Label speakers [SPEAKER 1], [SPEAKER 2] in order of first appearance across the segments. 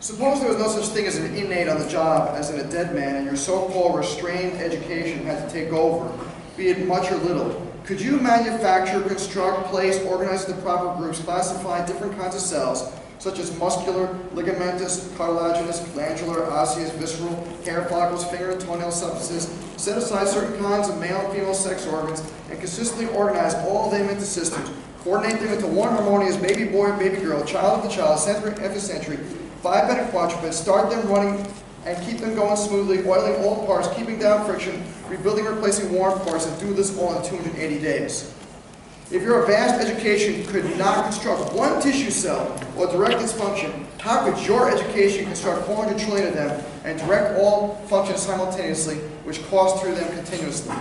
[SPEAKER 1] Suppose there was no such thing as an innate on the job as in a dead man, and your so-called restrained education had to take over, be it much or little. Could you manufacture, construct, place, organize into proper groups, classify different kinds of cells, such as muscular, ligamentous, cartilaginous, glandular, osseous, visceral, hair follicles, finger and toenail substances, set aside certain kinds of male and female sex organs, and consistently organize all of them into systems, coordinate them into one harmonious baby boy and baby girl, child of the child, century after century, five-bedded quadrupeds, start them running and keep them going smoothly, oiling all parts, keeping down friction, rebuilding and replacing worn parts, and do this all in 280 days. If your vast education could not construct one tissue cell or direct its function, how could your education construct 400 trillion of them and direct all functions simultaneously, which course through them continuously?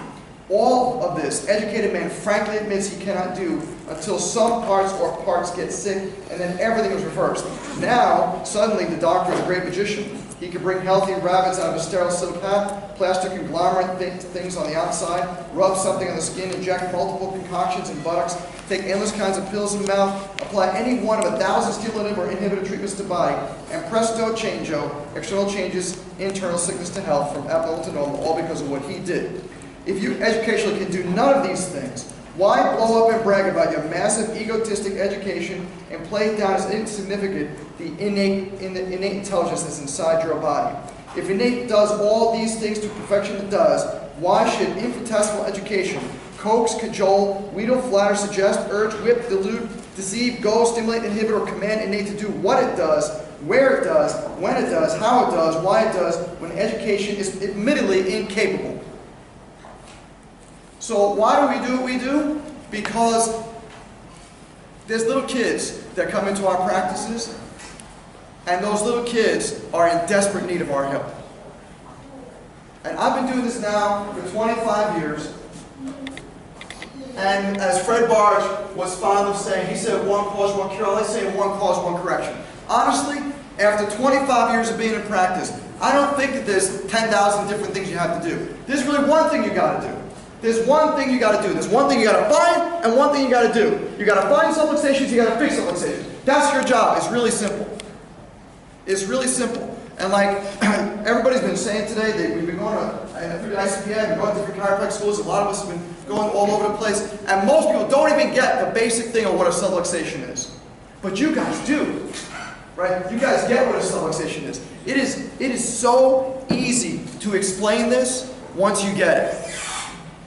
[SPEAKER 1] All of this, educated man frankly admits he cannot do until some parts or parts get sick, and then everything is reversed. Now, suddenly, the doctor is a great magician. He can bring healthy rabbits out of a sterile silk hat, plaster conglomerate things on the outside, rub something on the skin, inject multiple concoctions in buttocks, take endless kinds of pills in the mouth, apply any one of 1,000 stimulative or inhibitor treatments to body, and presto changeo, external changes, internal sickness to health, from abnormal to normal, all because of what he did. If you educationally can do none of these things, why blow up and brag about your massive egotistic education and play it down as insignificant the innate intelligence that's inside your body? If innate does all these things to perfection it does, why should infinitesimal education coax, cajole, wheedle, flatter, suggest, urge, whip, delude, deceive, go, stimulate, inhibit, or command innate to do what it does, where it does, when it does, how it does, why it does, when education is admittedly incapable? So why do we do what we do? Because there's little kids that come into our practices, and those little kids are in desperate need of our help. And I've been doing this now for 25 years, and as Fred Barge was fond of saying, he said one cause, one cure. I like saying one cause, one correction. Honestly, after 25 years of being in practice, I don't think that there's 10,000 different things you have to do. There's really one thing you got to do. There's one thing you got to do. There's one thing you got to find, and one thing you got to do. You got to find subluxations, you got to fix subluxations. That's your job. It's really simple. It's really simple. And like everybody's been saying today, we've been going to ICPA, we've been going to different chiropractic schools. A lot of us have been going all over the place, and most people don't even get the basic thing of what a subluxation is. But you guys do, right? You guys get what a subluxation is. It is so easy to explain this once you get it.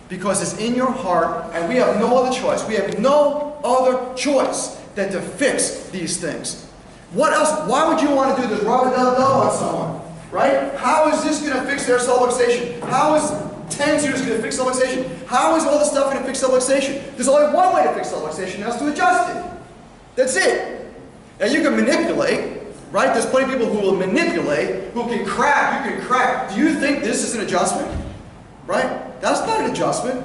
[SPEAKER 1] Because it's in your heart, and we have no other choice. We have no other choice than to fix these things. What else? Why would you want to do this rub-a-dub-dub on someone? Right? How is this going to fix their subluxation? How is 10 zeros going to fix subluxation? How is all this stuff going to fix subluxation? There's only one way to fix subluxation, and that's to adjust it. That's it. Now you can manipulate, right? There's plenty of people who will manipulate, who can crack, you can crack. Do you think this is an adjustment? Right? That's not an adjustment.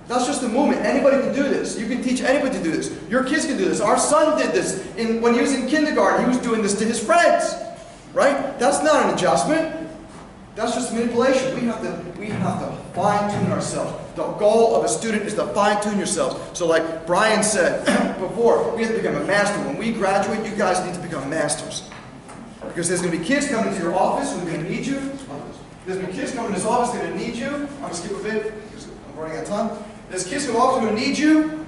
[SPEAKER 1] That's just a movement. Anybody can do this. You can teach anybody to do this. Your kids can do this. Our son did this when he was in kindergarten. He was doing this to his friends. Right? That's not an adjustment. That's just manipulation. We have to fine-tune ourselves. The goal of a student is to fine-tune yourselves. So like Brian said before, we have to become a master. When we graduate, you guys need to become masters. Because there's going to be kids coming to your office who are going to need you. There's going to be kids coming to this office who are going to need you. I'm going to skip a bit because I'm running out of time. There's kids who are going to need you,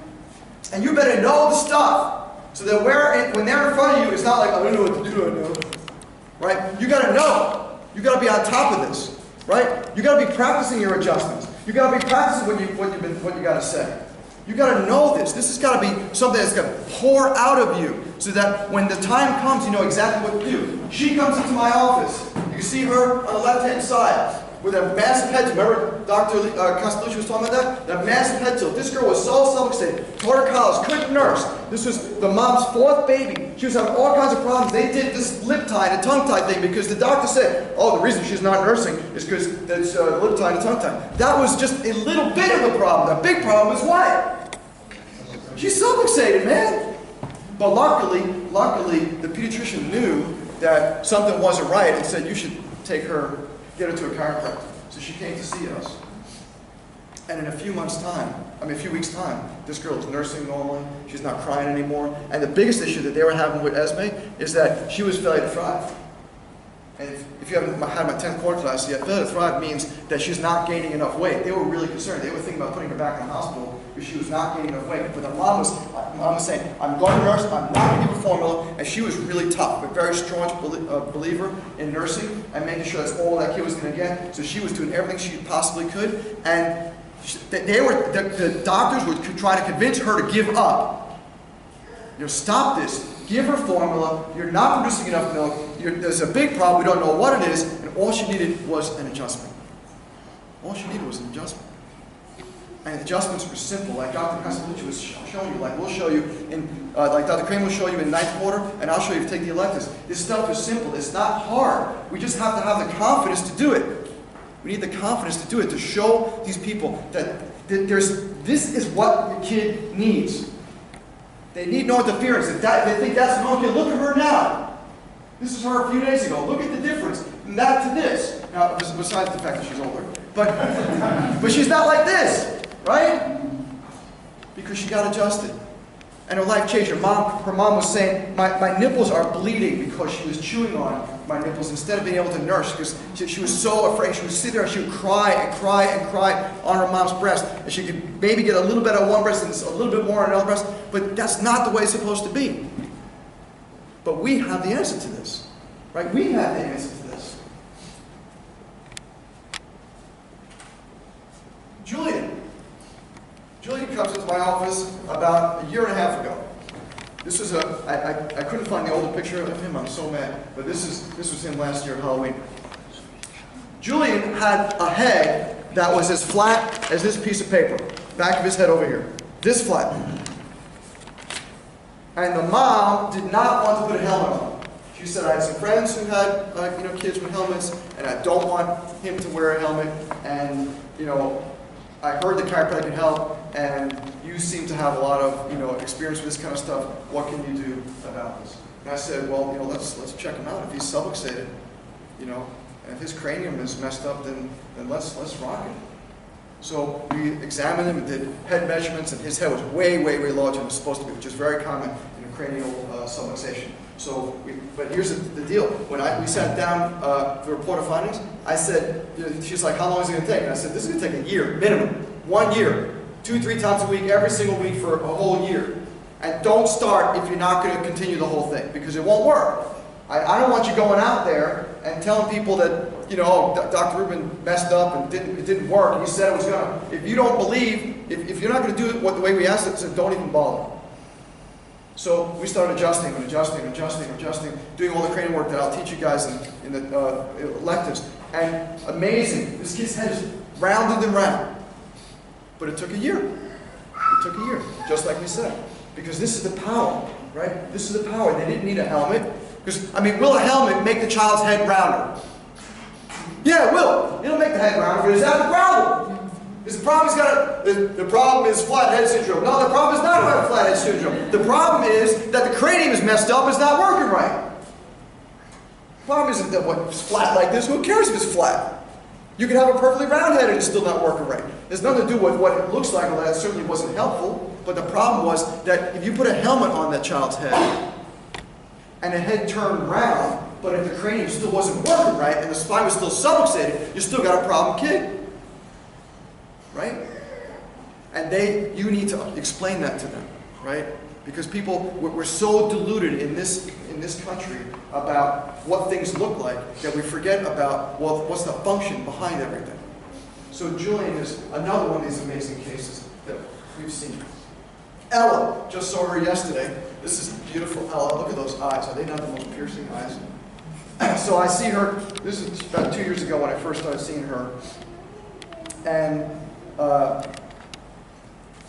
[SPEAKER 1] and you better know the stuff. So that when they're in front of you, it's not like, I don't know what to do right now. Right? You got to know. You got to be on top of this. Right? You got to be practicing your adjustments. You got to be practicing what you got to say. You got to know this. This has got to be something that's going to pour out of you so that when the time comes, you know exactly what to do. She comes into my office. You can see her on the left-hand side with a massive head tilt. Remember Dr. Castellucci was talking about that? That massive head tilt. This girl was so subluxated, taught her college, couldn't nurse. This was the mom's 4th baby. She was having all kinds of problems. They did this lip tie and tongue tie thing because the doctor said, oh, the reason she's not nursing is because that's lip tie and tongue tie. That was just a little bit of the problem. The big problem is what? She's subluxated, man. But luckily, the pediatrician knew that something wasn't right and said, you should take her, get her to a chiropractor. So she came to see us. And in a few weeks' time, this girl is nursing normally. She's not crying anymore. And the biggest issue that they were having with Esme is that she was failure to thrive. And if you haven't had my 10th core class yet, failure to thrive means that she's not gaining enough weight. They were really concerned. They were thinking about putting her back in the hospital because she was not gaining enough weight. But the mom was saying, I'm going to nurse, I'm not going to give her formula. And she was really tough, but very strong believer in nursing and making sure that's all that kid was going to get. So she was doing everything she possibly could. And the doctors were trying to convince her to give up. You know, stop this. Give her formula. You're not producing enough milk. There's a big problem. We don't know what it is. And all she needed was an adjustment. All she needed was an adjustment. And adjustments were simple. Like Dr. Castellucci was showing you. Like we'll show you in, like Dr. Kramer will show you in 9th quarter, and I'll show you to take the electives. This stuff is simple. It's not hard. We just have to have the confidence to do it. We need the confidence to do it, to show these people that this is what your kid needs. They need no interference. If they think that's no kid, look at her now. This is her a few days ago. Look at the difference from that to this. Now, besides the fact that she's older. But she's not like this, right? Because she got adjusted. And her life changed. Her mom was saying, my nipples are bleeding because she was chewing on my nipples instead of being able to nurse because she was so afraid. She would sit there and she would cry and cry and cry on her mom's breast. And she could maybe get a little bit on one breast and a little bit more on another breast. But that's not the way it's supposed to be. But we have the answer to this, right? We have the answer to this. Julian comes into my office about 1.5 years ago. This was I couldn't find the older picture of him. I'm so mad. But this was him last year at Halloween. Julian had a head that was as flat as this piece of paper. Back of his head over here. This flat. And the mom did not want to put a helmet on. She said, I had some friends who had kids with helmets, and I don't want him to wear a helmet. And I heard the chiropractic could help, and you seem to have a lot of experience with this kind of stuff. What can you do about this? And I said, well, let's check him out. If he's subluxated, and if his cranium is messed up, then let's rock it. So we examined him and did head measurements, and his head was way, way, way larger than it was supposed to be, which is very common in a cranial subluxation. But here's the deal. When we sat down to report our findings, I said, she's like, how long is it going to take? And I said, this is going to take a year, minimum. 1 year. 2-3 times a week, every single week for a whole year. And don't start if you're not going to continue the whole thing, because it won't work. I don't want you going out there and telling people that, Dr. Rubin messed up and it didn't work, and he said it was going to. If you don't believe, if you're not going to do it the way we asked it, then don't even bother. So we started adjusting, doing all the cranial work that I'll teach you guys in the electives. And amazing, this kid's head is rounded and round. But it took a year. It took a year, just like we said. Because this is the power, right? This is the power. They didn't need a helmet. Because, will a helmet make the child's head rounder? Yeah, it will. It'll make the head rounder, but is that the problem? Is the problem the problem is flathead syndrome? No, the problem is not flathead syndrome. The problem is that the cranium is messed up, it's not working right. The problem isn't that it's flat like this. Who cares if it's flat? You can have a perfectly round head and it's still not working right. There's nothing to do with what it looks like, although that certainly wasn't helpful. But the problem was that if you put a helmet on that child's head and the head turned round, but if the cranium still wasn't working right and the spine was still subluxated, you still got a problem kid. Right? And you need to explain that to them, right? Because we're so deluded in this country about what things look like that we forget about, what's the function behind everything. So Julian is another one of these amazing cases that we've seen. Ella, just saw her yesterday. This is beautiful Ella. Look at those eyes. Are they not the most piercing eyes? So I see her, this is about 2 years ago when I first started seeing her. And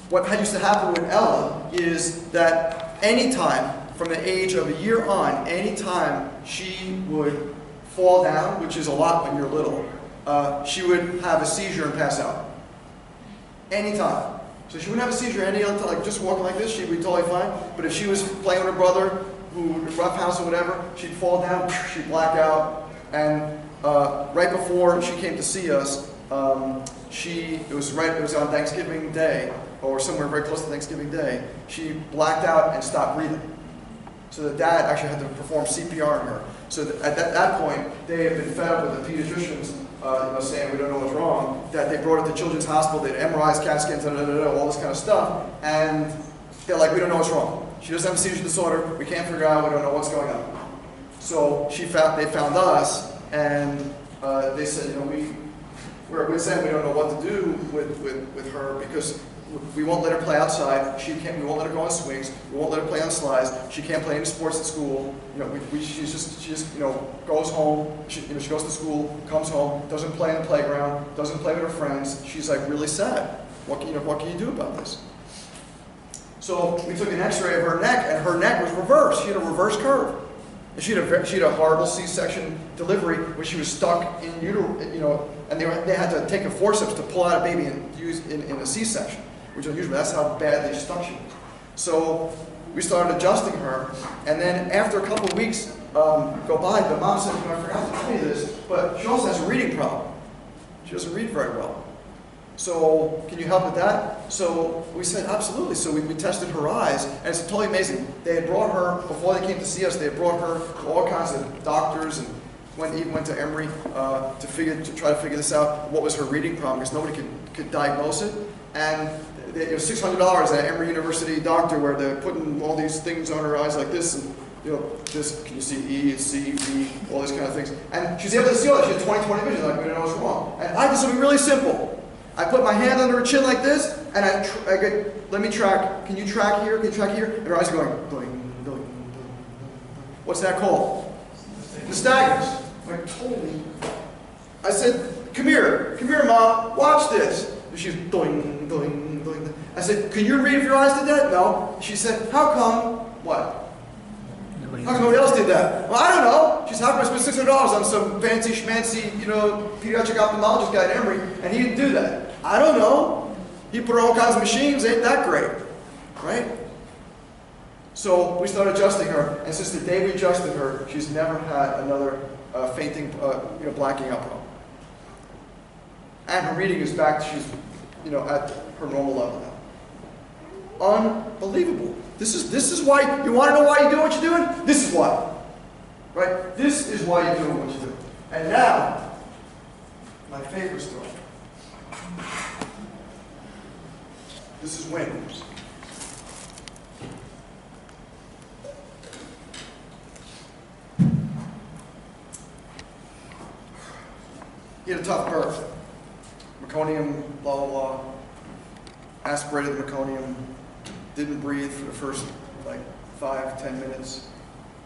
[SPEAKER 1] what used to happen with Ella is that anytime, from the age of a year on, anytime she would fall down, which is a lot when you're little, she would have a seizure and pass out. Anytime. So she wouldn't have a seizure any other time, like just walking like this, she'd be totally fine. But if she was playing with her brother, who would roughhouse or whatever, she'd fall down, she'd black out. And right before she came to see us, it was on Thanksgiving Day, or somewhere very close to Thanksgiving Day, she blacked out and stopped breathing. So the dad actually had to perform CPR on her. So at that point, they had been fed up with the pediatricians saying we don't know what's wrong, that they brought her to Children's Hospital, they'd MRIs, CAT scans, all this kind of stuff, and they're like, we don't know what's wrong. She doesn't have a seizure disorder, we can't figure out, we don't know what's going on. So they found us, and they said, we're saying we don't know what to do with her because we won't let her play outside. We won't let her go on swings. We won't let her play on slides. She can't play any sports at school. She just goes home. She goes to school, comes home, doesn't play in the playground, doesn't play with her friends. She's like really sad. What can you do about this? So we took an X-ray of her neck, and her neck was reversed. She had a reverse curve. And she had a horrible C-section delivery where she was stuck in utero, and they had to take a forceps to pull out a baby and use in a C-section, which is unusual. That's how badly stuck she was. So we started adjusting her, and then after a couple of weeks go by, the mom said, I forgot to tell you this, but she also has a reading problem. She doesn't read very well. So can you help with that? So we said, absolutely. So we tested her eyes, and it's totally amazing. They had brought her, before they came to see us, they had brought her to all kinds of doctors, and even went to Emory to try to figure this out, what was her reading problem, because nobody could diagnose it. And it was $600 at Emory University doctor where they're putting all these things on her eyes like this, and this, can you see E, C, B, all these kind of things. And she's able to see all that. She had 20/20 vision, like we don't know what's wrong. And I did something really simple. I put my hand under her chin like this, and I go, let me track. Can you track here? Can you track here? And her eyes are going, doing, doing, doing. What's that called? Nystagmus. Like, totally. I said, come here, Mom, watch this. And she's doing, doing, doing. I said, can you read if your eyes did that? No. She said, how come? What? How come nobody else did that? Well, I don't know. She said, how come I spent $600 on some fancy schmancy, pediatric ophthalmologist guy at Emory, and he didn't do that? I don't know. He put on all kinds of machines, ain't that great, right? So we started adjusting her, and since the day we adjusted her, she's never had another fainting, blacking out problem. And her reading is back, she's, at her normal level now. Unbelievable. This is why, you want to know why you're doing what you're doing? This is why. Right? This is why you're doing what you're doing. And now, my favorite story. This is Wayne. He had a tough birth. Meconium, blah, blah, blah. Aspirated the meconium. Didn't breathe for the first 5-10 minutes.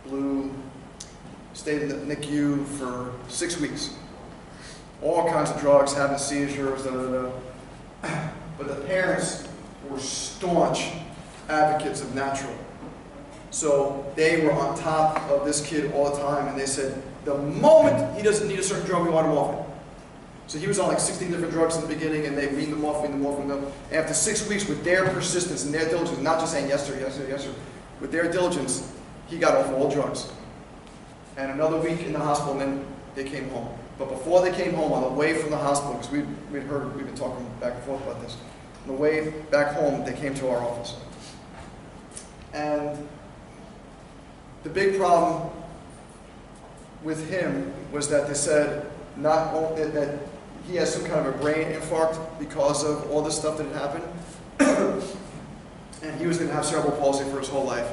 [SPEAKER 1] Blew. Stayed in the NICU for 6 weeks. All kinds of drugs, having seizures, But the parents were staunch advocates of natural. So they were on top of this kid all the time, and they said, the moment he doesn't need a certain drug, we want him off it. So he was on 16 different drugs in the beginning, and they weaned them off. After 6 weeks, with their persistence and their diligence, not just saying yes sir, yes sir, yes sir, with their diligence, he got off all drugs. And another week in the hospital, and then they came home. But before they came home, on the way from the hospital, because we've been talking back and forth about this, on the way back home, they came to our office. And the big problem with him was that they said not only that he has some kind of a brain infarct because of all this stuff that had happened, and he was going to have cerebral palsy for his whole life.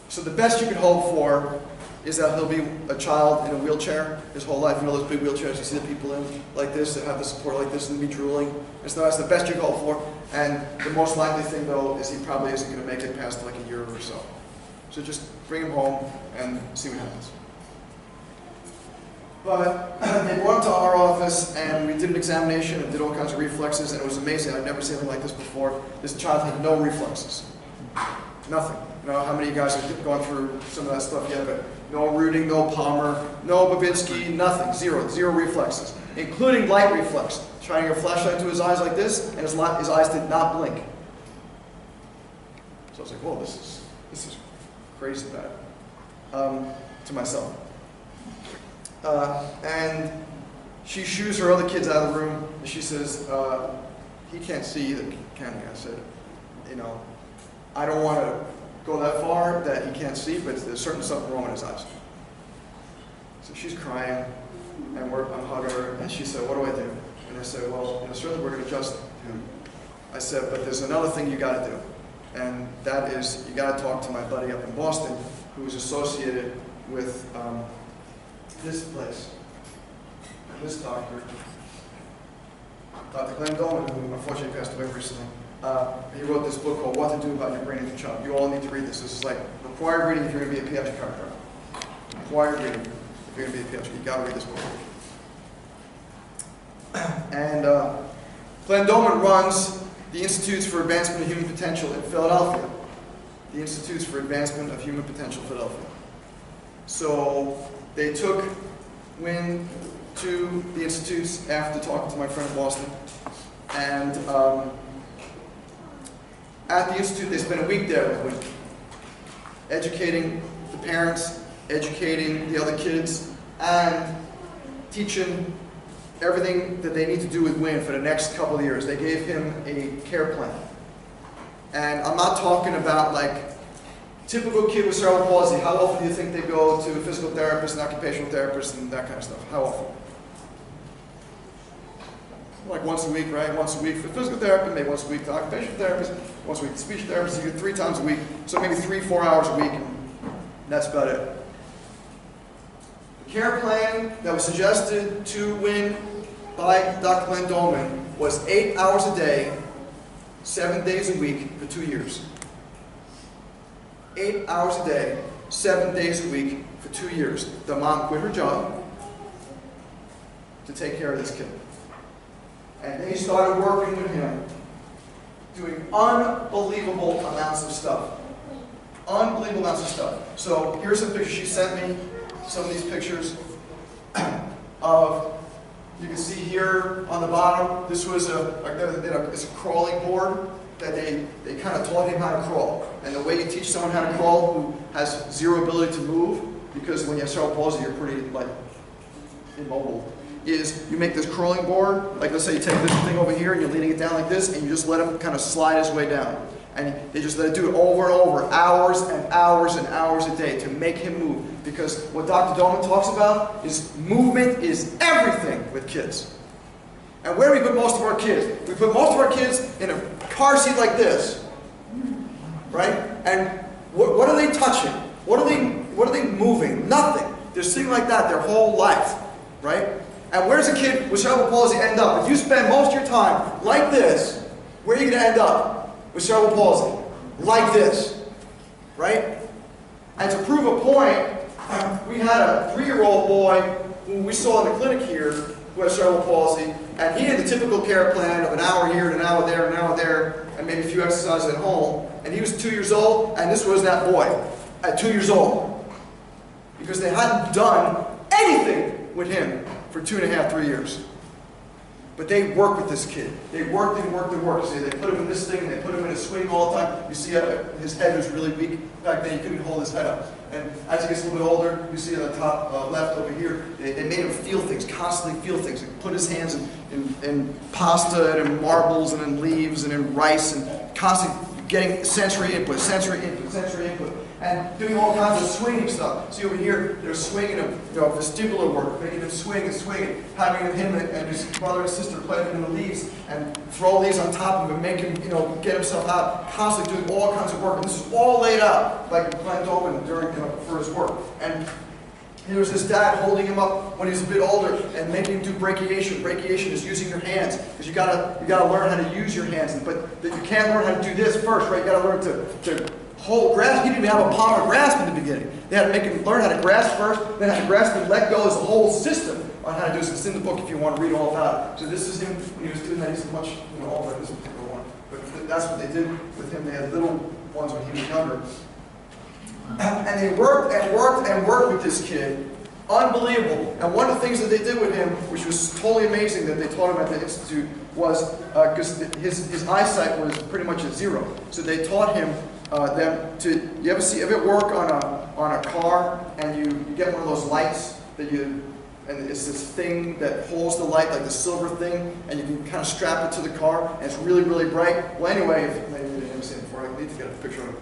[SPEAKER 1] So the best you can hope for is that he'll be a child in a wheelchair his whhole life. You know those big wheelchairs you see the people in like this, that have the support like this and be drooling? And so that's the best you can hope for. And the most likely thing, though, is he probably isn't going to make it past a year or so. So just bring him home and see what happens. But they brought him to our office, and we did an examination and did all kinds of reflexes, and it was amazing. I'd never seen anything like this before. This child had no reflexes. Nothing. I don't know how many of you guys have gone through some of that stuff yet, but no rooting, no Palmer, no Babinski, nothing. Zero reflexes, including light reflex. Shining a flashlight to his eyes like this, and his eyes did not blink. So I was like, whoa, this is crazy bad, to myself. And she shoos her other kids out of the room, and she says, he can't see either, can he? I said, I don't want to go that far that he can't see, but there's certain something wrong in his eyes. So she's crying, and I'm hugging her, and she said, what do I do? And I said, well, certainly we're going to adjust him. I said, but there's another thing you got to do, and that is you got to talk to my buddy up in Boston, who is associated with this place, and this doctor, Dr. Glenn Doleman, who unfortunately passed away recently. He wrote this book called What to Do About Your Brain as a Child. You all need to read this. This is like required reading if you're going to be a pediatric chiropractor. Required reading if you're going to be a pediatric. You got to read this book. And Glenn Doleman runs the Institutes for Advancement of Human Potential in Philadelphia. The Institutes for Advancement of Human Potential, Philadelphia. So they took Wynn to the institutes after talking to my friend in Boston, and at the institute they spent a week there with Wynn, educating the parents, educating the other kids, and teaching everything that they need to do with Wynn for the next couple of years. They gave him a care plan. And I'm not talking about like typical kid with cerebral palsy. How often do you think they go to a physical therapist, an occupational therapist, and that kind of stuff? How often? Like once a week, right? Once a week for physical therapy, maybe once a week to occupational therapist, once a week to speech therapist. You get 3 times a week, so maybe 3-4 hours a week, and that's about it. The care plan that was suggested to Wynn by Dr. Glenn Doleman was 8 hours a day, 7 days a week for 2 years. 8 hours a day, 7 days a week for 2 years. The mom quit her job to take care of this kid. And they started working with him, doing unbelievable amounts of stuff. Unbelievable amounts of stuff. So here's some pictures. She sent me some of these pictures of, you can see here on the bottom, this was it's a crawling board that they kind of taught him how to crawl. And the way you teach someone how to crawl who has zero ability to move, because when you have cerebral palsy, you're pretty like immobile, is you make this crawling board, like let's say you take this thing over here and you're leaning it down like this, and you just let him kind of slide his way down. And they just let it do it over and over, hours and hours and hours a day to make him move. Because what Dr. Doleman talks about is movement is everything with kids. And where do we put most of our kids? We put most of our kids in a car seat like this, right? And what are they touching? What are they moving? Nothing. They're sitting like that their whole life, right? And where does a kid with cerebral palsy end up? If you spend most of your time like this, where are you going to end up with cerebral palsy? Like this, right? And to prove a point, we had a 3-year-old boy who we saw in the clinic here who has cerebral palsy, and he had the typical care plan of an hour here, and an hour there, and an hour there, and maybe a few exercises at home. And he was 2 years old, and this was that boy at 2 years old. Because they hadn't done anything with him for 2.5, 3 years. But they worked with this kid. They worked and worked and worked. See, they put him in this thing, they put him in a swing all the time. You see his head was really weak. Back then, he couldn't hold his head up. And as he gets a little bit older, you see on the top left over here, they made him feel things, constantly feel things. He put his hands in pasta and in marbles and in leaves and in rice and constantly getting sensory input, and doing all kinds of swinging stuff. See over here, they're swinging him, vestibular work, making him swing and swing, having him and his brother and sister play him in the leaves and throw leaves on top of him, make him, get himself out, constantly doing all kinds of work. And this is all laid out by Glenn Doleman during for his work. And there was his dad holding him up when he was a bit older and making him do brachiation. Brachiation is using your hands, because you gotta learn how to use your hands. But you can't learn how to do this first, right? You gotta learn to hold, grasp. He didn't even have a palm or grasp in the beginning. They had to make him learn how to grasp first, then how to grasp and let go. There's a whole system on how to do this. It's in the book if you want to read all about it. So this is him when he was doing that. He's much older than this particular one. But that's what they did with him. They had little ones when he was younger. And they worked and worked and worked with this kid. Unbelievable. And one of the things that they did with him, which was totally amazing that they taught him at the institute, was because his eyesight was pretty much at zero. So they taught him you ever work on a car and you get one of those lights and it's this thing that holds the light, like the silver thing, and you can kind of strap it to the car, and it's really, really bright. Well, anyway, maybe you didn't see it before. I need to get a picture of it.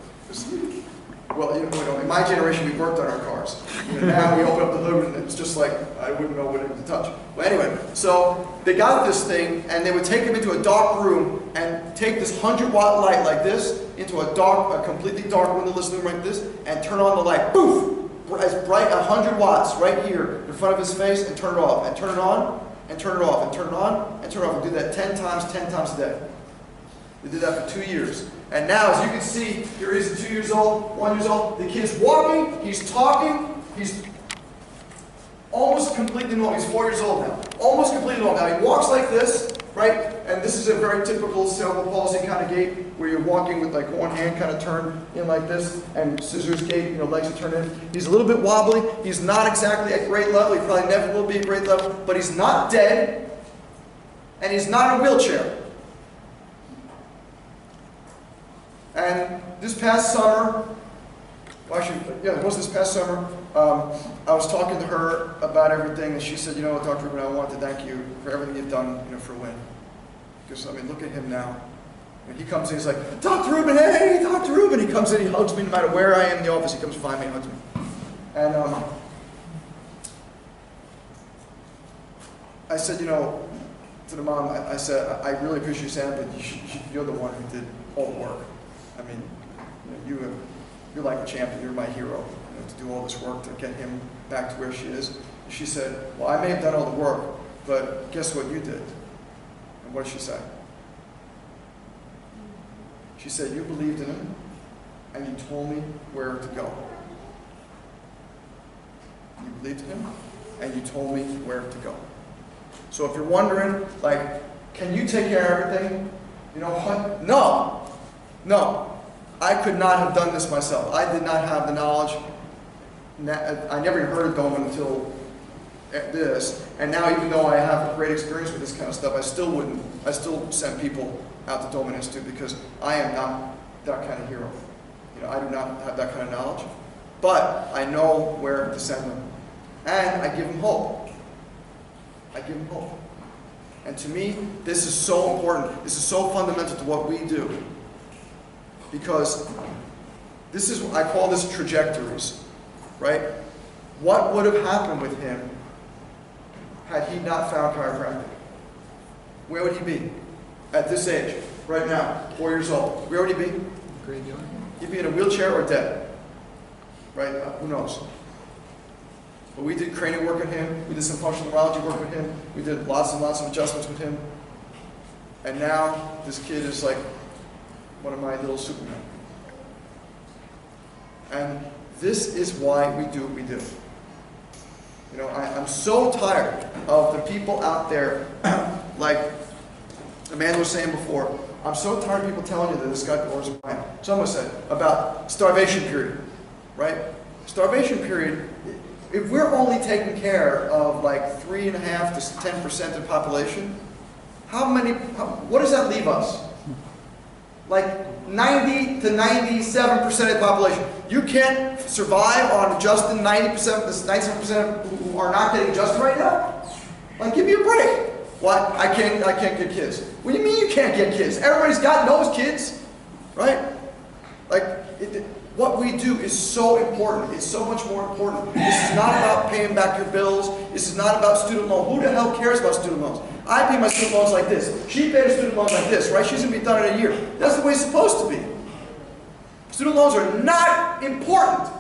[SPEAKER 1] Well, you know, in my generation, we worked on our cars. You know, now we open up the hood and it's just like, I wouldn't know what it was to touch. Well, anyway, so they got this thing and they would take him into a dark room and take this 100-watt light like this into a completely dark windowless room like this and turn on the light. Poof! As bright, 100 watts right here in front of his face, and turn it off, and turn it on, and turn it off, and turn it on, and turn it off. And do that 10 times a day. They did that for 2 years. And now, as you can see, here he is, 2 years old, 1 year old. The kid's walking, he's talking, he's almost completely normal. He's 4 years old now. Almost completely normal. Now, he walks like this, right? And this is a very typical cerebral palsy kind of gait, where you're walking with like one hand kind of turned in like this, and scissors gait, you know, legs are turned in. He's a little bit wobbly. He's not exactly at grade level. He probably never will be at grade level, but he's not dead, and he's not in a wheelchair. And this past summer, well, actually, yeah, it was this past summer, I was talking to her about everything, and she said, you know what, Dr. Rubin, I want to thank you for everything you've done, you know, for Win. Because, I mean, look at him now. And he comes in, he's like, Dr. Rubin, hey, Dr. Rubin. He comes in, he hugs me, no matter where I am in the office, he comes to find me and hugs me. And I said, you know, to the mom, I said, I really appreciate you saying that, but you're the one who did all the work. I mean, you know, you're like a champion, you're my hero, you know, to do all this work to get him back to where she is. And she said, well, I may have done all the work, but guess what you did? And what did she say? She said, you believed in him, and you told me where to go. You believed in him, and you told me where to go. So if you're wondering, like, can you take care of everything? You know what? No. No. I could not have done this myself. I did not have the knowledge. I never even heard of Doleman until this. And now, even though I have great experience with this kind of stuff, I still send people out to Doleman Institute because I am not that kind of hero. You know, I do not have that kind of knowledge. But I know where to send them. And I give them hope. I give them hope. And to me, this is so important. This is so fundamental to what we do. Because this is, I call this trajectories, right? What would have happened with him had he not found chiropractic? Where would he be at this age, right now, 4 years old? Where would he be?
[SPEAKER 2] Graveyard.
[SPEAKER 1] He'd be in a wheelchair or dead, right? Who knows? But we did cranial work on him. We did some functional neurology work with him. We did lots and lots of adjustments with him. And now this kid is like one of my little supermen. And this is why we do what we do. You know, I'm so tired of the people out there, like Amanda was saying before, I'm so tired of people telling you that this guy blows his mind. Someone said about starvation period, right? Starvation period, if we're only taking care of like 3.5 to 10% of the population, what does that leave us? Like 90 to 97% of the population. You can't survive on adjusting 90%, this 97% who are not getting adjusted right now? Like, give me a break. What? I can't get kids. What do you mean you can't get kids? Everybody's knows kids, right? Like, what we do is so important. It's so much more important. This is not about paying back your bills. This is not about student loan. Who the hell cares about student loans? I pay my student loans like this. She paid her student loans like this, right? She's going to be done in a year. That's the way it's supposed to be. Student loans are not important.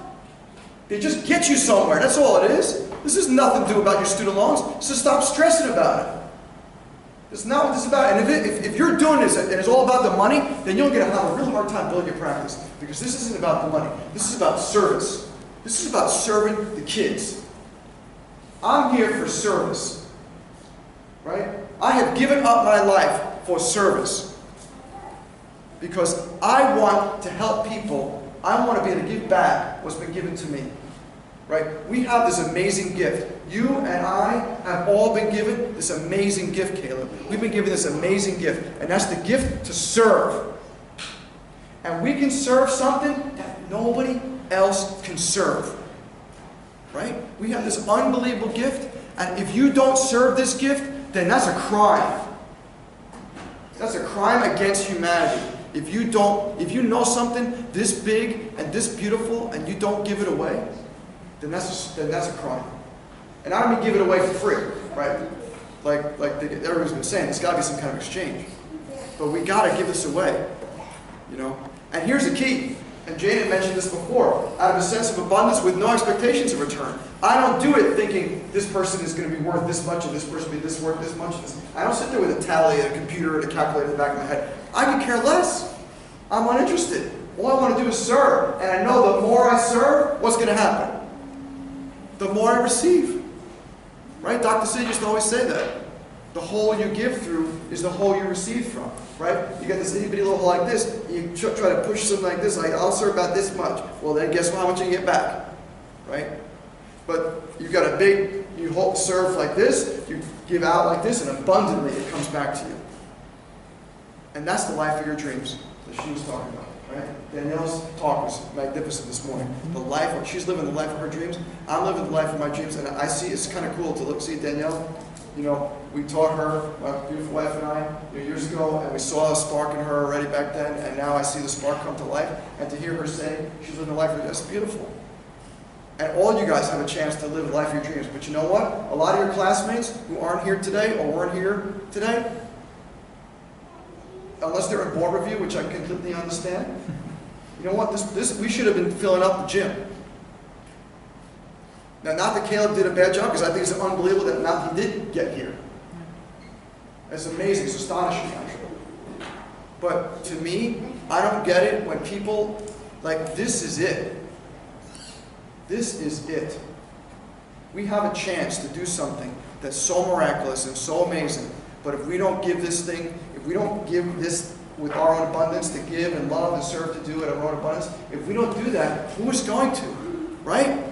[SPEAKER 1] They just get you somewhere. That's all it is. This has nothing to do about your student loans. So stop stressing about it. It's not what this is about. And if you're doing this and it's all about the money, then you're going to have a real hard time building your practice. Because this isn't about the money. This is about service. This is about serving the kids. I'm here for service. Right? I have given up my life for service. Because I want to help people. I want to be able to give back what's been given to me. Right? We have this amazing gift. You and I have all been given this amazing gift, Caleb. We've been given this amazing gift. And that's the gift to serve. And we can serve something that nobody else can serve. Right? We have this unbelievable gift. And if you don't serve this gift, then that's a crime. That's a crime against humanity. if you know something this big and this beautiful and you don't give it away, then that's a crime. And I don't mean give it away for free, right? Like everyone's been saying, there's got to be some kind of exchange. But we got to give this away, you know? And here's the key, and Jane mentioned this before, out of a sense of abundance with no expectations of return. I don't do it thinking this person is going to be worth this much and this person will be worth this much. I don't sit there with a tally and a computer and a calculator in the back of my head. I could care less. I'm uninterested. All I want to do is serve. And I know the more I serve, what's going to happen? The more I receive. Right? Dr. C used to always say that. The hole you give through is the hole you receive from. Right? You get this itty bitty little hole like this, you try to push something like this, like, I'll serve about this much. Well, then guess how much you get back? Right? But you've got a big, you serve like this, you give out like this, and abundantly it comes back to you. And that's the life of your dreams that she was talking about. Right? Danielle's talk was magnificent this morning. The life, she's living the life of her dreams. I'm living the life of my dreams, and I see it's kind of cool to see Danielle. You know, we taught her, my beautiful wife and I, years ago, and we saw a spark in her already back then, and now I see the spark come to life. And to hear her say she's living the life of her dreams, that's beautiful. And all you guys have a chance to live the life of your dreams. But you know what? A lot of your classmates who aren't here today or weren't here today, unless they're in board review, which I completely understand, you know what? We should have been filling up the gym. Now, not that Caleb did a bad job, because I think it's unbelievable that not he did get here. It's amazing. It's astonishing, actually. But to me, I don't get it when people, like, this is it. This is it. We have a chance to do something that's so miraculous and so amazing, but if we don't give this thing, if we don't give this with our own abundance to give and love and serve to do it our own abundance, if we don't do that, who is going to? Right?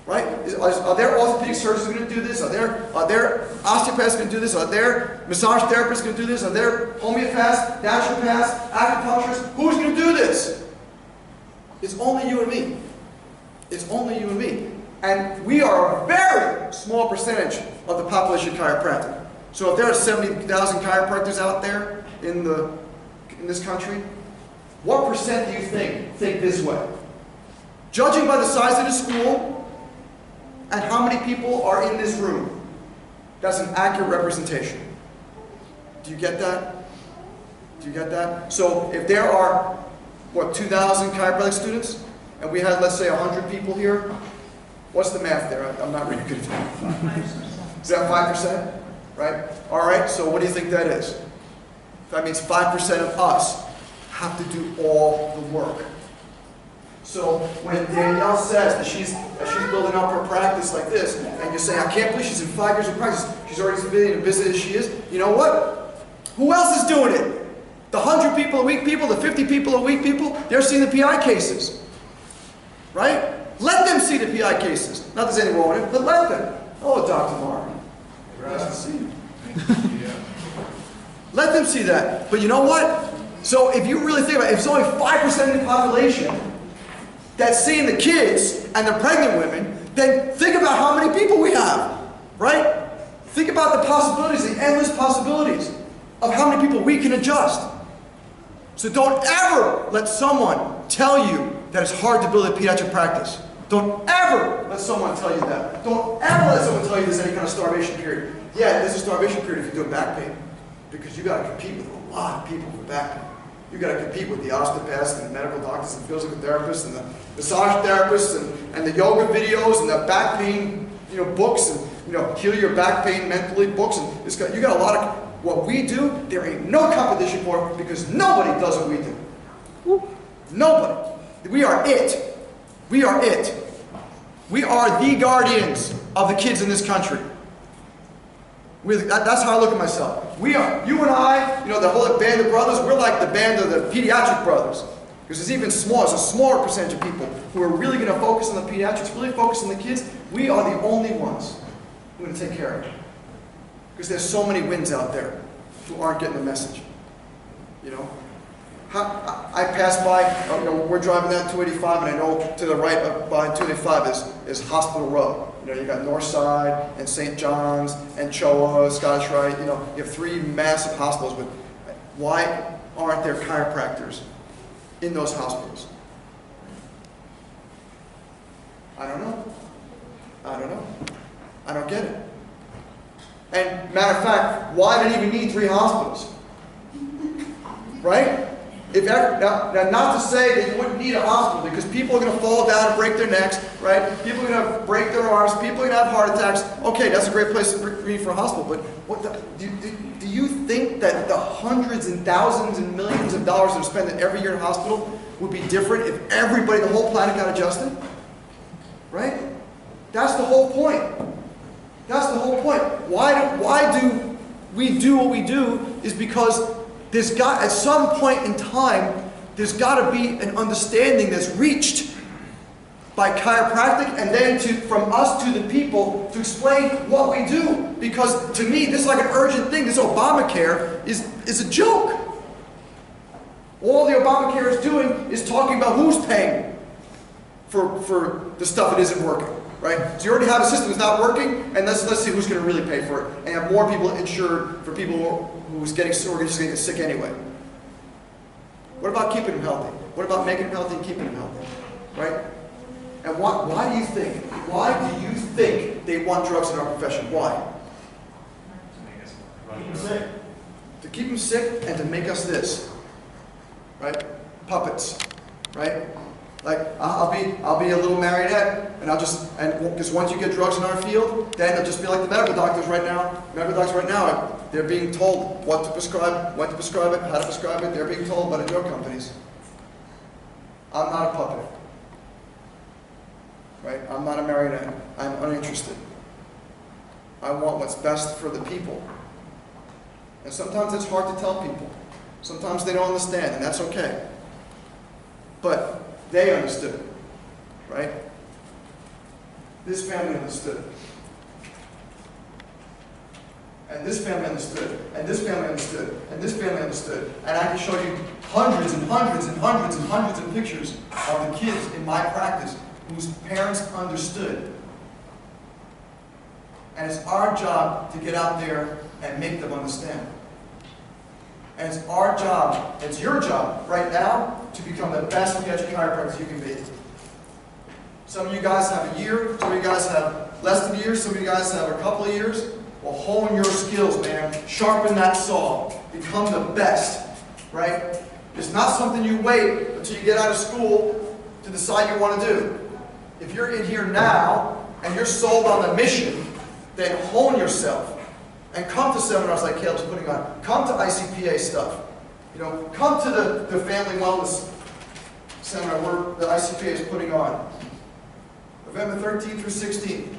[SPEAKER 1] Right? Are there orthopedic surgeons going to do this? Are there osteopaths going to do this? Are there massage therapists going to do this? Are there homeopaths, naturopaths, acupuncturists? Who's going to do this? It's only you and me. It's only you and me. And we are a very small percentage of the population of chiropractic. So if there are 70,000 chiropractors out there in this country, what percent do you think this way? Judging by the size of the school and how many people are in this room, that's an accurate representation. Do you get that? Do you get that? So if there are, what, 2,000 chiropractic students, and we had, let's say, 100 people here, what's the math there? I'm not really good at that. Is that 5%? Right? All right, so what do you think that is? That means 5% of us have to do all the work. So when Danielle says that she's building up her practice like this, and you say, I can't believe she's in 5 years of practice, she's already as busy as she is, you know what? Who else is doing it? The 100 people a week people, the 50 people a week people, they're seeing the PI cases. Right? Let them see the PI cases. Not that there's anything wrong with it, but let them. Oh, Dr. Martin. Nice to see you. Let them see that. But you know what? So if you really think about it, if it's only 5% of the population that's seeing the kids and the pregnant women, then think about how many people we have, right? Think about the possibilities, the endless possibilities of how many people we can adjust. So don't ever let someone tell you that it's hard to build a pediatric practice. Don't ever let someone tell you that. Don't ever let someone tell you there's any kind of starvation period. Yeah, there's a starvation period if you do back pain, because you got to compete with a lot of people for back pain. You got to compete with the osteopaths and the medical doctors and physical therapists and the massage therapists and the yoga videos and the back pain, books and heal your back pain mentally books, and you got a lot of what we do. There ain't no competition for it, because nobody does what we do. Nobody. We are it. We are it. We are the guardians of the kids in this country. That's how I look at myself. We are, you and I, the whole band of brothers, we're like the band of the pediatric brothers. Because it's even smaller, it's a smaller percentage of people who are really going to focus on the pediatrics, really focus on the kids. We are the only ones who are going to take care of it. Because there's so many winds out there who aren't getting the message. I pass by, we're driving down 285, and I know to the right behind 285 is Hospital Row. You got Northside and St. John's and CHOA, Scottish Rite. You have 3 massive hospitals. But why aren't there chiropractors in those hospitals? I don't know. I don't know. I don't get it. And matter of fact, why did it even need 3 hospitals? Right? Now, not to say that you wouldn't need a hospital, because people are going to fall down and break their necks, right? People are going to break their arms. People are going to have heart attacks. Okay, that's a great place to be for a hospital. But do you think that the hundreds and thousands and millions of dollars that are spent every year in a hospital would be different if everybody, the whole planet, got adjusted? Right? That's the whole point. That's the whole point. Why do we do what we do is because at some point in time, there's got to be an understanding that's reached by chiropractic, and then from us to the people to explain what we do. Because to me, this is like an urgent thing. This Obamacare is a joke. All the Obamacare is doing is talking about who's paying for the stuff that isn't working. Right? So you already have a system that's not working, and let's see who's going to really pay for it, and have more people insured for people who's getting sick anyway. What about keeping them healthy? What about making them healthy and keeping them healthy? Right? And why do you think they want drugs in our profession? Why? To keep them sick. To keep them sick and to make us this. Right? Puppets. Right? Like, I'll be a little marionette, and because once you get drugs in our field, then it'll just be like the medical doctors right now. Medical doctors right now, they're being told what to prescribe, when to prescribe it, how to prescribe it. They're being told by the drug companies. I'm not a puppet. Right? I'm not a marionette. I'm uninterested. I want what's best for the people. And sometimes it's hard to tell people. Sometimes they don't understand, and that's okay. But they understood, right? This family understood. And this family understood. And this family understood. And this family understood. And I can show you hundreds and hundreds and hundreds and hundreds of pictures of the kids in my practice whose parents understood. And it's our job to get out there and make them understand. And it's our job, it's your job right now to become the best pediatric chiropractors you can be. Some of you guys have a year, some of you guys have less than a year, some of you guys have a couple of years. Well, hone your skills, man. Sharpen that saw. Become the best, right? It's not something you wait until you get out of school to decide you want to do. If you're in here now and you're sold on the mission, then hone yourself. And come to seminars like Caleb's putting on. Come to ICPA stuff. You know, come to the family wellness seminar where the ICPA is putting on. November 13th through 16th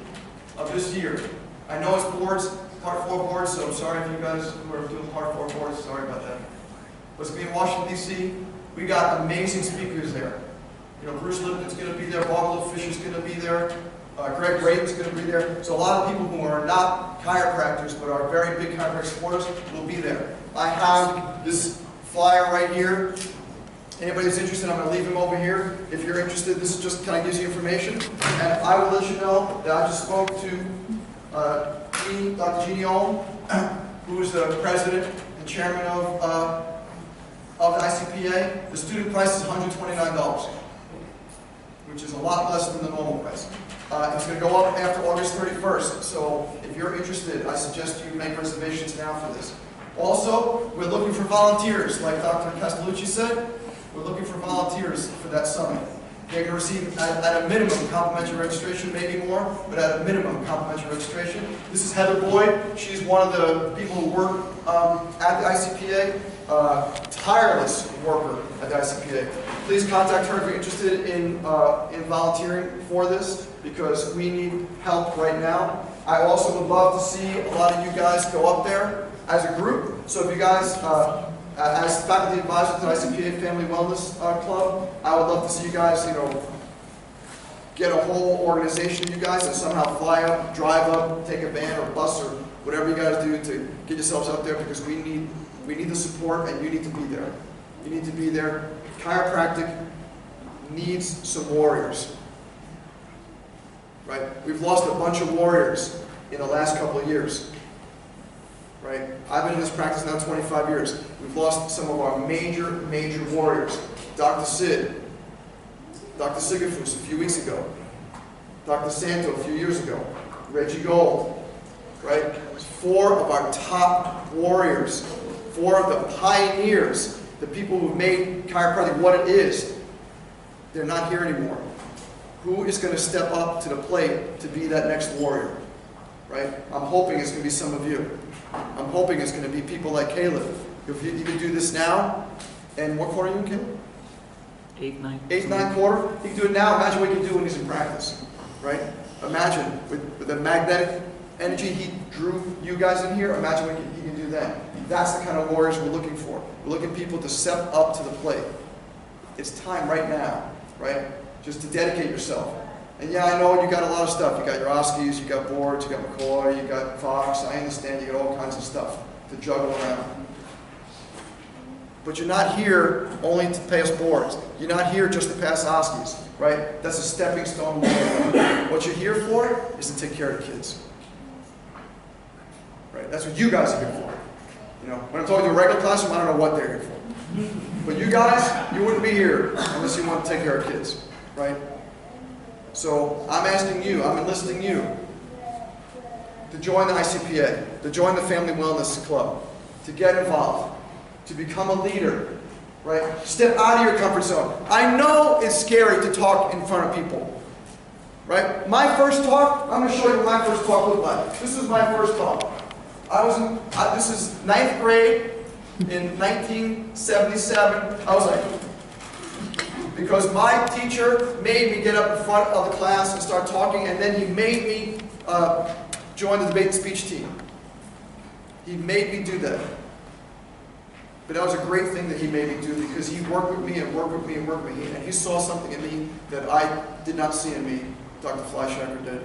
[SPEAKER 1] of this year. I know it's boards, Part 4 boards, so I'm sorry if you guys who are doing Part 4 boards, sorry about that. But it's going to be in Washington, D.C. We got amazing speakers there. You know, Bruce Lipton's going to be there, Barbara Fisher's going to be there. Greg Braden's going to be there. So a lot of people who are not chiropractors but are very big chiropractic supporters will be there. I have this flyer right here. Anybody who's interested, I'm going to leave him over here. If you're interested, this just kind of gives you information. And I will let you know that I just spoke to Dr. Jeannie Ohm, who's the president and chairman of the ICPA. The student price is $129, which is a lot less than the normal price. It's going to go up after August 31st, so if you're interested, I suggest you make reservations now for this. Also, we're looking for volunteers, like Dr. Castellucci said. We're looking for volunteers for that summit. They're going to receive, at a minimum, complimentary registration, maybe more, but at a minimum, complimentary registration. This is Heather Boyd. She's one of the people who work at the ICPA, tireless worker at the ICPA. Please contact her if you're interested in volunteering for this, because we need help right now. I also would love to see a lot of you guys go up there as a group. So if you guys, as faculty advisor to the ICPA Family Wellness Club, I would love to see you guys, you know, get a whole organization of you guys and somehow fly up, drive up, take a van or bus or whatever you guys do to get yourselves up there, because we need the support and you need to be there. You need to be there. Chiropractic needs some warriors. Right? We've lost a bunch of warriors in the last couple of years. right? I've been in this practice now 25 years. We've lost some of our major warriors. Dr. Sid, Dr. Sigafus a few weeks ago, Dr. Santo a few years ago, Reggie Gold, right? 4 of our top warriors, 4 of the pioneers, the people who made chiropractic what it is. They're not here anymore. Who is going to step up to the plate to be that next warrior, right? I'm hoping it's going to be some of you. I'm hoping it's going to be people like Caleb. If you can do this now, and what quarter are you in, Caleb?
[SPEAKER 2] 8, 9.
[SPEAKER 1] 8, 9 quarter. He can do it now. Imagine what he can do when he's in practice, right? Imagine with the magnetic energy he drew you guys in here. Imagine what he can do then. That's the kind of warriors we're looking for. We're looking for people to step up to the plate. It's time right now, right? Just to dedicate yourself. And yeah, I know you got a lot of stuff. You got your Oskies, you got boards, you got McCoy, you got Fox. I understand you got all kinds of stuff to juggle around. But you're not here only to pass boards. You're not here just to pass Oskies, right? That's a stepping stone. What you're here for is to take care of the kids. Right? That's what you guys are here for. You know, when I'm talking to a regular classroom, I don't know what they're here for. But you guys, you wouldn't be here unless you want to take care of kids, right? So I'm asking you, I'm enlisting you to join the ICPA, to join the Family Wellness Club, to get involved, to become a leader, right? Step out of your comfort zone. I know it's scary to talk in front of people, right? My first talk, I'm going to show you what my first talk looked like. This was my first talk. This is 9th grade in 1977. I was like, because my teacher made me get up in front of the class and start talking, and then he made me join the debate and speech team. He made me do that. But that was a great thing that he made me do, because he worked with me and worked with me and worked with me, and he saw something in me that I did not see in me. Dr. Fleischacker did,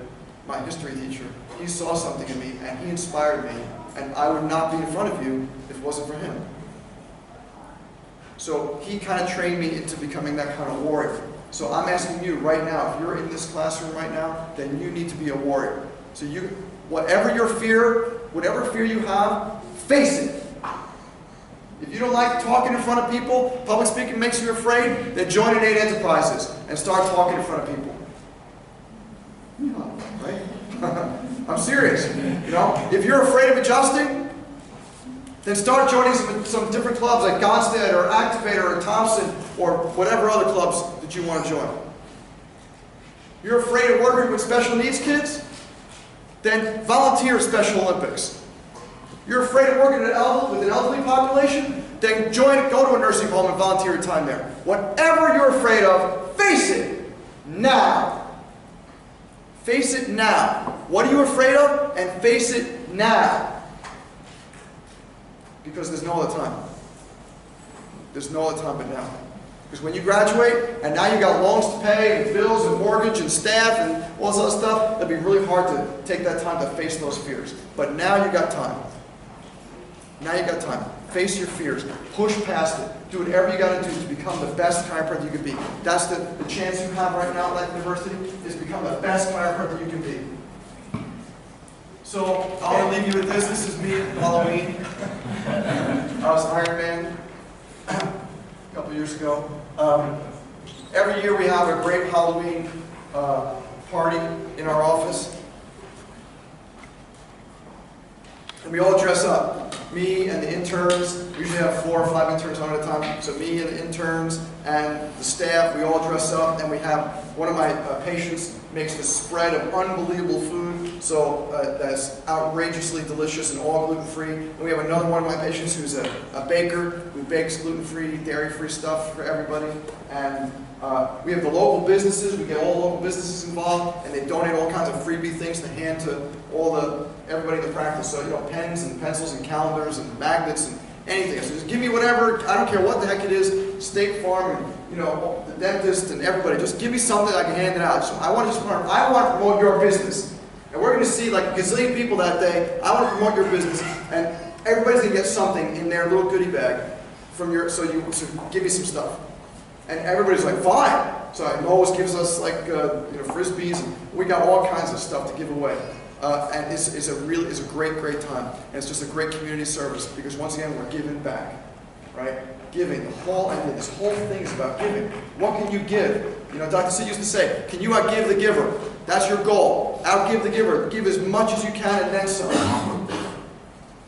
[SPEAKER 1] my history teacher. He saw something in me, and he inspired me, and I would not be in front of you if it wasn't for him. So he kind of trained me into becoming that kind of warrior. So I'm asking you right now, if you're in this classroom right now, then you need to be a warrior. So whatever your fear, whatever fear you have, face it. If you don't like talking in front of people, public speaking makes you afraid, then join an 8 Enterprises and start talking in front of people. Right? I'm serious. You know, if you're afraid of adjusting, then start joining some different clubs like Gonstead or Activator or Thompson or whatever other clubs that you want to join. You're afraid of working with special needs kids? Then volunteer at Special Olympics. You're afraid of working with an elderly population? Then go to a nursing home and volunteer your time there. Whatever you're afraid of, face it now. Face it now. What are you afraid of? And face it now. Because there's no other time. There's no other time but now. Because when you graduate, and now you got loans to pay, and bills, and mortgage, and staff, and all this other stuff, it'll be really hard to take that time to face those fears. But now you got time. Now you got time. Face your fears. Push past it. Do whatever you got to do to become the best chiropractor you can be. That's the chance you have right now at Life University, is to become the best chiropractor you can be. So I'll leave you with this. This is me at Halloween. I was Iron Man a couple years ago. Every year we have a great Halloween party in our office. And we all dress up. Me and the interns, we usually have 4 or 5 interns on at a time. So me and the interns and the staff, we all dress up, and we have one of my patients makes this spread of unbelievable food, so that's outrageously delicious and all gluten-free. And we have another one of my patients who's a baker who bakes gluten-free, dairy-free stuff for everybody. And we have the local businesses. We get all local businesses involved, and they donate all kinds of freebie things to hand to everybody in the practice. So, you know, pens and pencils and calendars and magnets and anything. So just give me whatever. I don't care what the heck it is. State Farm and, you know, the dentist and everybody. Just give me something I can hand it out. So I want to promote your business. And we're going to see like a gazillion people that day. I want to promote your business, and everybody's going to get something in their little goodie bag from your. So give me some stuff. And everybody's like, fine. So Lois gives us like you know, Frisbees, and we got all kinds of stuff to give away. and is a great time. And it's just a great community service because once again, we're giving back, right? Giving, the whole idea, this whole thing is about giving. What can you give? You know, Dr. C used to say, can you outgive the giver? That's your goal. Outgive the giver. Give as much as you can and then some.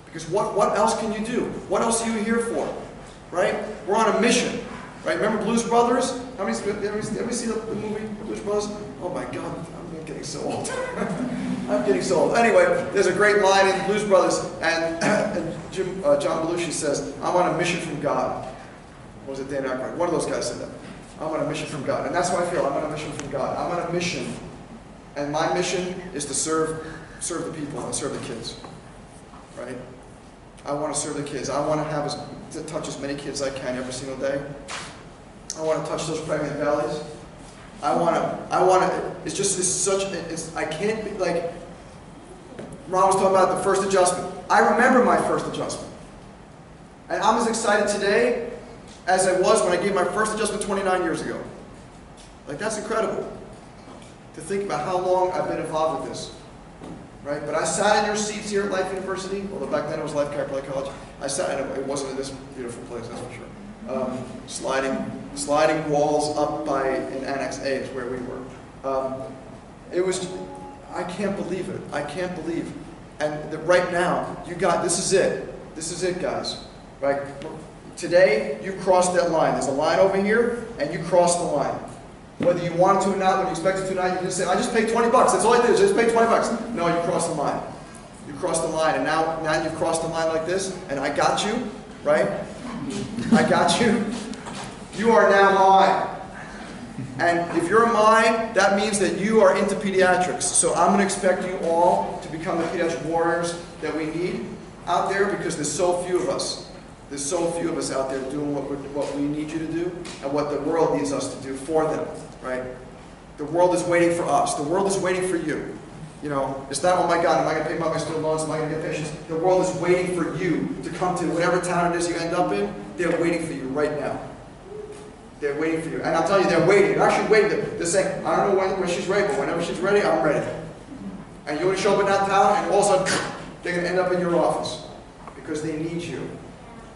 [SPEAKER 1] Because what else can you do? What else are you here for? Right? We're on a mission. Right? Remember Blues Brothers? Have you seen the movie Blues Brothers? Oh my God, I'm getting so old. I'm getting so old. Anyway, there's a great line in Blues Brothers, and John Belushi says, I'm on a mission from God. Or was it Dan Aykroyd? One of those guys said that. I'm on a mission from God. And that's how I feel. I'm on a mission from God. I'm on a mission. And my mission is to serve the people and serve the kids. Right? I want to serve the kids. I want to touch as many kids as I can every single day. I want to touch those pregnant bellies. I want to, I can't be, like, Ron was talking about the first adjustment. I remember my first adjustment. And I'm as excited today as I was when I gave my first adjustment 29 years ago. Like, that's incredible to think about how long I've been involved with this. Right? But I sat in your seats here at Life University, although back then it was Life Chiropractic College. I sat in it wasn't in this beautiful place, that's for sure. Sliding walls up in Annex A is where we were. I can't believe it. I can't believe. And right now, this is it. This is it, guys. Right? Today, you crossed that line. There's a line over here, and you crossed the line. Whether you wanted to or not, whether you expected to or not, you just say, I just paid 20 bucks. That's all I did, is just pay 20 bucks. No, you crossed the line. You crossed the line, and now you've crossed the line like this, and I got you, right? I got you. You are now mine. And if you're mine, that means that you are into pediatrics. So I'm going to expect you all to become the pediatric warriors that we need out there because there's so few of us. There's so few of us out there doing what we need you to do and what the world needs us to do for them, right? The world is waiting for us. The world is waiting for you. You know, it's not, oh my God, am I going to pay my student loans? Am I going to get patients? The world is waiting for you to come to whatever town it is you end up in. They're waiting for you right now. They're waiting for you. And I'll tell you, they're waiting. They're actually waiting. They're saying, I don't know when she's ready, but whenever she's ready, I'm ready. And you're going to show up in that town, and all of a sudden, they're going to end up in your office because they need you.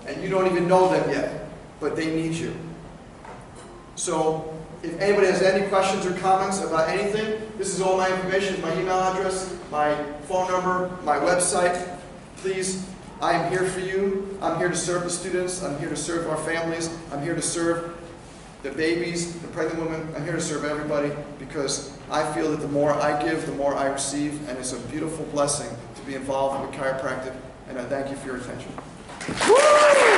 [SPEAKER 1] And you don't even know them yet, but they need you. So, if anybody has any questions or comments about anything, this is all my information, my email address, my phone number, my website. Please, I am here for you. I'm here to serve the students. I'm here to serve our families. I'm here to serve the babies, the pregnant women. I'm here to serve everybody because I feel that the more I give, the more I receive, and it's a beautiful blessing to be involved with chiropractic, and I thank you for your attention. Woo!